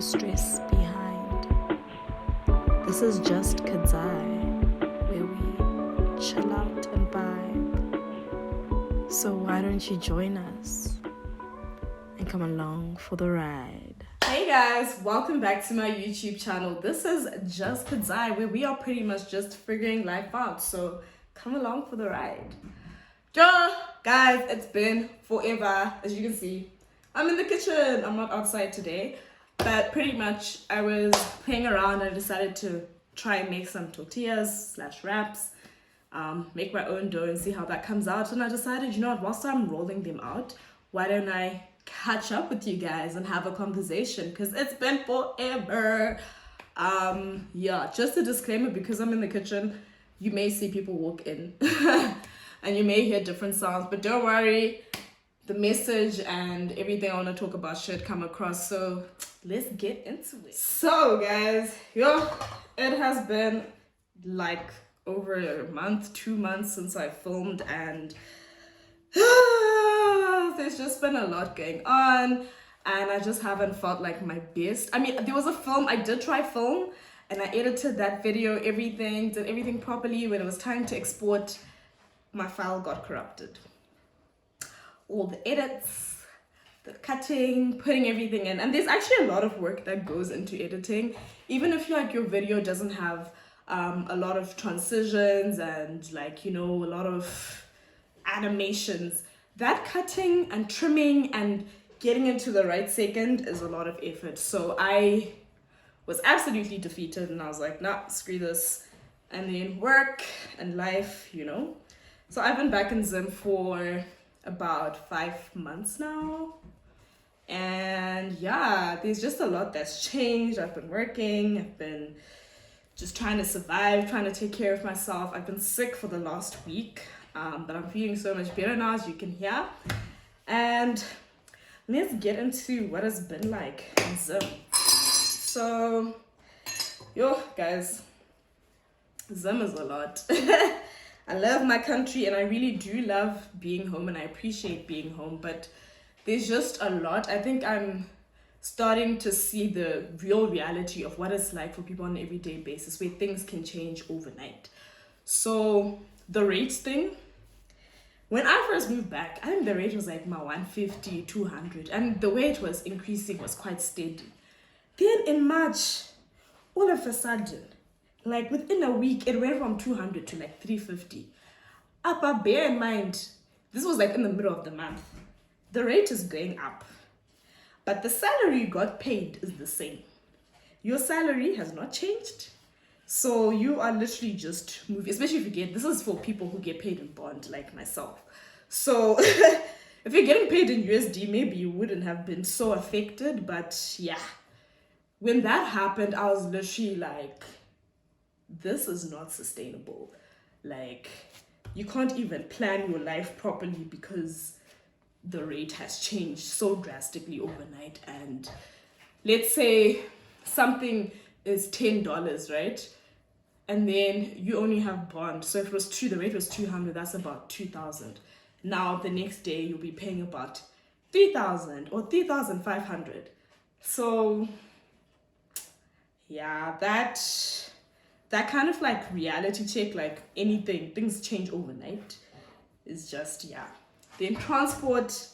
stress behind. This is just Kadzai, where we chill out and vibe. So why don't you join us and come along for the ride? Hey guys, welcome back to my YouTube channel. This is Just Kadzai, where we are pretty much just figuring life out. So come along for the ride. Yo, guys, it's been forever. As you can see, I'm in the kitchen. I'm not outside today, but pretty much I was playing around and I decided to try and make some tortillas / wraps, make my own dough and see how that comes out. And I decided, you know what, whilst I'm rolling them out, why don't I catch up with you guys and have a conversation, because it's been forever. Yeah, just a disclaimer, because I'm in the kitchen, you may see people walk in and you may hear different sounds, but don't worry, the message and everything I want to talk about should come across. So let's get into it. So guys, it has been like over a month, 2 months since I filmed, and there's just been a lot going on and I just haven't felt like my best. I mean, there was a film, I did try film and I edited that video, did everything properly. When it was time to export, my file got corrupted. All the edits, the cutting, putting everything in, and there's actually a lot of work that goes into editing. Even if your video doesn't have a lot of transitions and a lot of animations, that cutting and trimming and getting into the right second is a lot of effort. So I was absolutely defeated and I was like, nah, screw this. And then work and life, So I've been back in Zim for about 5 months now. And yeah, there's just a lot that's changed. I've been working, I've been just trying to survive, trying to take care of myself. I've been sick for the last week, but I'm feeling so much better now, as you can hear. And let's get into what it's been like in Zim. So, guys, Zim is a lot. I love my country and I really do love being home and I appreciate being home, but there's just a lot. I think I'm starting to see the real reality of what it's like for people on an everyday basis, where things can change overnight. So the rates thing, when I first moved back, I think the rate was like my 150, 200, and the way it was increasing was quite steady. Then in March, all of a sudden, like within a week, it went from 200 to like 350. But bear in mind, this was like in the middle of the month. The rate is going up, but the salary you got paid is the same. Your salary has not changed. So you are literally just moving, especially if this is for people who get paid in bond like myself. So if you're getting paid in USD, maybe you wouldn't have been so affected, but yeah. When that happened, I was literally like, this is not sustainable. Like, you can't even plan your life properly because the rate has changed so drastically overnight. And let's say something is $10, right? And then you only have bond. So if it was the rate was 200, that's about 2,000. Now the next day you'll be paying about 3,000 or 3,500. So yeah, that kind of like reality check, like anything, things change overnight, is just, yeah. Then transport,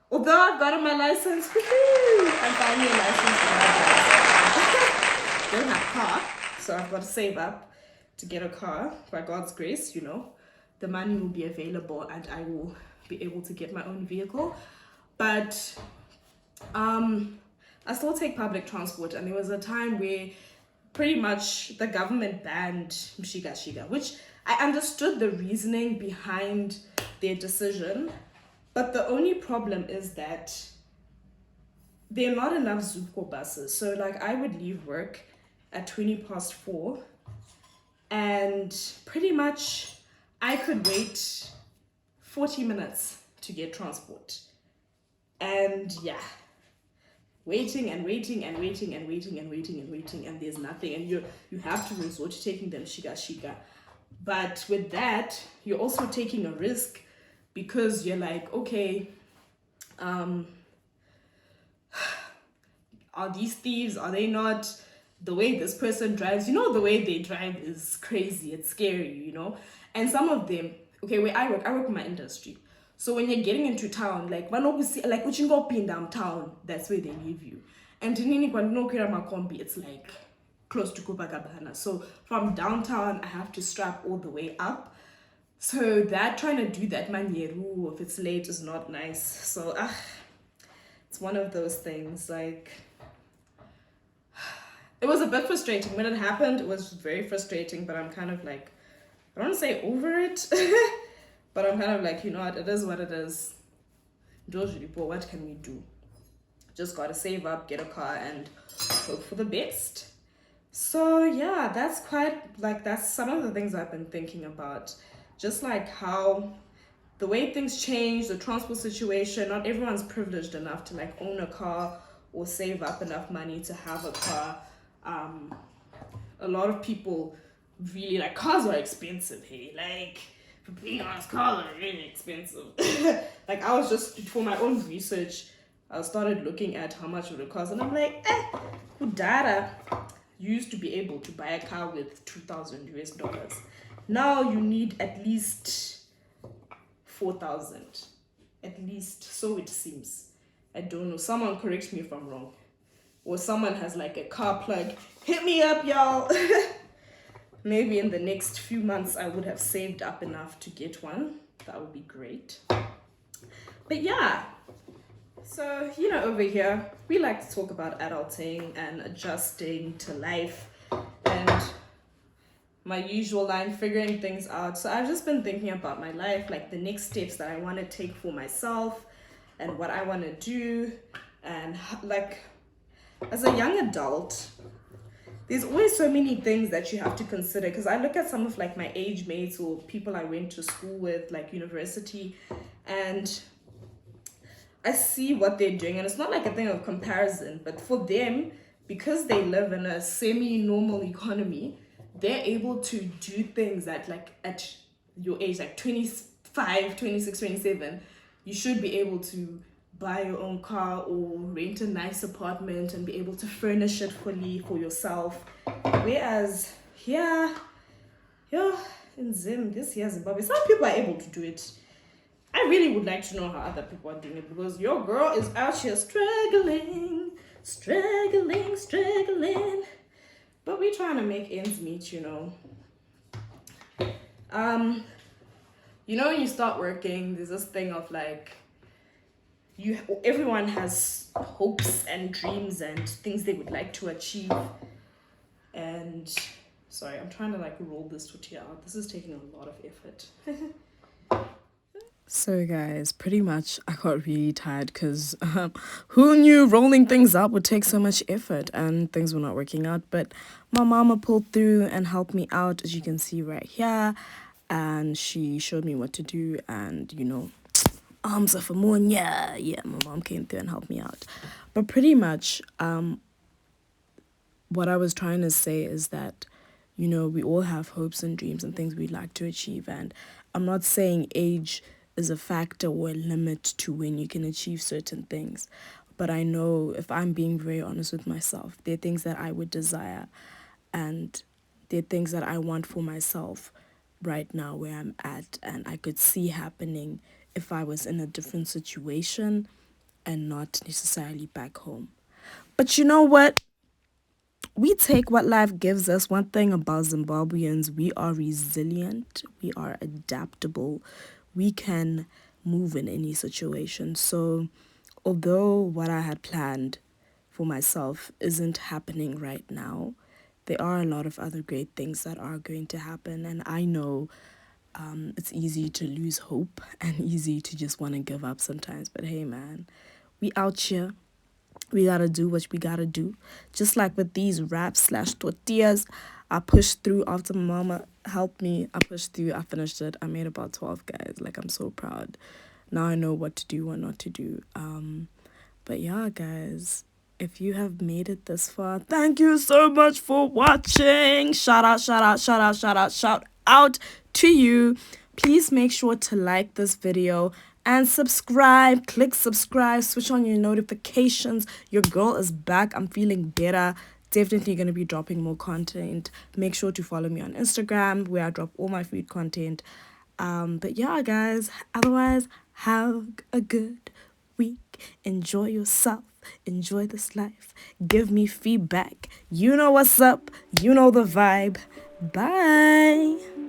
although I've gotten my license, I'm finally a license for my don't have car, so I've got to save up to get a car. By God's grace, the money will be available and I will be able to get my own vehicle. But I still take public transport, and there was a time where pretty much the government banned Mshika, which I understood the reasoning behind their decision, but the only problem is that there are not enough Zupco buses. So like I would leave work at 4:20 and pretty much I could wait 40 minutes to get transport. And yeah, waiting and there's nothing, and you have to resort to taking them shika. But with that, you're also taking a risk, because you're like, okay, are these thieves? Are they not? The way this person drives, you know, the way they drive is crazy. It's scary, you know. And some of them, okay, where I work in my industry. So when you're getting into town, like like uchingo pin downtown, that's where they leave you. And in Makombi, it's like close to Copacabana. So from downtown, I have to strap all the way up. So that trying to do that manyeru if it's late is not nice. So it's one of those things. Like, it was a bit frustrating when it happened. It was very frustrating, but I'm kind of like, I don't want to say over it, but I'm kind of like, you know what, it is what it is. What can we do? Just gotta save up, get a car, and hope for the best. So yeah, that's some of the things I've been thinking about. Just like how the way things change, the transport situation, not everyone's privileged enough to like own a car or save up enough money to have a car. A lot of people really, like, cars are expensive, hey, like, for being honest, cars are really expensive. Like, I was just, for my own research, I started looking at how much it would cost, and I'm like, Udara used to be able to buy a car with $2,000 US. Now you need at least 4,000, at least, so it seems. I don't know, someone correct me if I'm wrong, or someone has like a car plug, hit me up, y'all. Maybe in the next few months I would have saved up enough to get one. That would be great. But yeah, so you know, over here we like to talk about adulting and adjusting to life and my usual line, figuring things out. So I've just been thinking about my life, like the next steps that I want to take for myself and what I want to do. And like, as a young adult, there's always so many things that you have to consider, because I look at some of like my age mates or people I went to school with, like university, and I see what they're doing, and it's not like a thing of comparison, but for them, because they live in a semi-normal economy, they're able to do things that, like, at your age, like 25, 26, 27, you should be able to buy your own car or rent a nice apartment and be able to furnish it fully for yourself. Whereas here in Zimbabwe, some people are able to do it. I really would like to know how other people are doing it, because your girl is out here struggling. But we're trying to make ends meet, you know. You know, when you start working, there's this thing of like, everyone has hopes and dreams and things they would like to achieve. And sorry, I'm trying to like roll this tortilla out. This is taking a lot of effort. So guys, pretty much I got really tired because who knew rolling things up would take so much effort, and things were not working out. But my mama pulled through and helped me out, as you can see right here, and she showed me what to do. And you know, arms of a moon, yeah, my mom came through and helped me out. But pretty much what I was trying to say is that, you know, we all have hopes and dreams and things we'd like to achieve, and I'm not saying age is a factor or a limit to when you can achieve certain things. But I know, if I'm being very honest with myself, there are things that I would desire, and there are things that I want for myself right now where I'm at, and I could see happening if I was in a different situation and not necessarily back home. But you know what? We take what life gives us. One thing about Zimbabweans, we are resilient, we are adaptable, we can move in any situation. So although what I had planned for myself isn't happening right now, there are a lot of other great things that are going to happen. And I know it's easy to lose hope and easy to just want to give up sometimes. But hey, man, we out here. We gotta do what we gotta do. Just like with these wraps/tortillas, I pushed through after my mama helped me. I pushed through, I finished it. I made about 12, guys. Like, I'm so proud. Now I know what to do, what not to do. But yeah, guys, if you have made it this far, thank you so much for watching. Shout out to you. Please make sure to like this video and subscribe. Click subscribe, switch on your notifications. Your girl is back. I'm feeling better. Definitely going to be dropping more content. Make sure to follow me on Instagram where I drop all my food content. But yeah, guys, otherwise, have a good week. Enjoy yourself. Enjoy this life. Give me feedback. You know what's up. You know the vibe. Bye.